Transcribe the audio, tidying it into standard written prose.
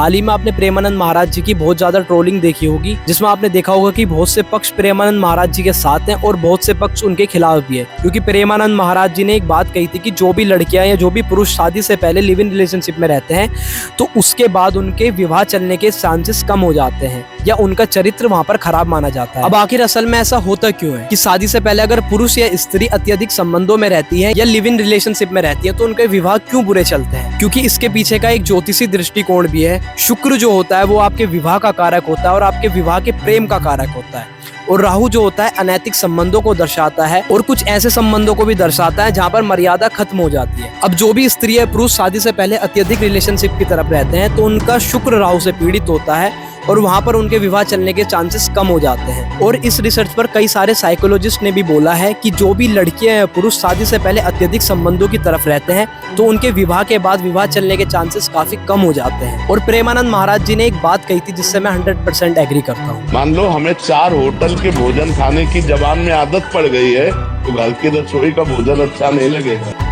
हाल ही में आपने प्रेमानंद महाराज जी की बहुत ज्यादा ट्रोलिंग देखी होगी, जिसमें आपने देखा होगा कि बहुत से पक्ष प्रेमानंद महाराज जी के साथ हैं और बहुत से पक्ष उनके खिलाफ भी है। क्योंकि प्रेमानंद महाराज जी ने एक बात कही थी कि जो भी लड़कियां या जो भी पुरुष शादी से पहले लिव इन रिलेशनशिप में रहते हैं तो उसके बाद उनके विवाह चलने के चांसेस कम हो जाते हैं या उनका चरित्र वहां पर खराब माना जाता है। अब आखिर असल में ऐसा होता क्यों है कि शादी से पहले अगर पुरुष या स्त्री अत्यधिक संबंधों में रहती है या लिव इन रिलेशनशिप में रहती है तो उनके विवाह क्यों बुरे चलते हैं? क्योंकि इसके पीछे का एक ज्योतिषी दृष्टिकोण भी है। शुक्र जो होता है वो आपके विवाह का कारक होता है और आपके विवाह के प्रेम का कारक होता है, और राहु जो होता है अनैतिक संबंधों को दर्शाता है और कुछ ऐसे संबंधों को भी दर्शाता है जहाँ पर मर्यादा खत्म हो जाती है। अब जो भी स्त्री या पुरुष शादी से पहले अत्यधिक रिलेशनशिप की तरफ रहते हैं तो उनका शुक्र राहु से पीड़ित होता है और वहां पर उनके विवाह चलने के चांसेस कम हो जाते हैं। और इस रिसर्च पर कई सारे साइकोलॉजिस्ट ने भी बोला है कि जो भी लड़कियां या पुरुष शादी से पहले अत्यधिक संबंधों की तरफ रहते हैं तो उनके विवाह के बाद विवाह चलने के चांसेस काफी कम हो जाते हैं। और प्रेमानंद महाराज जी ने एक बात कही थी जिससे मैं 100% एग्री करता हूँ। मान लो हमें 4 होटल के भोजन खाने की जबान में आदत पड़ गई है तो घर की रसोई का भोजन अच्छा नहीं लगेगा।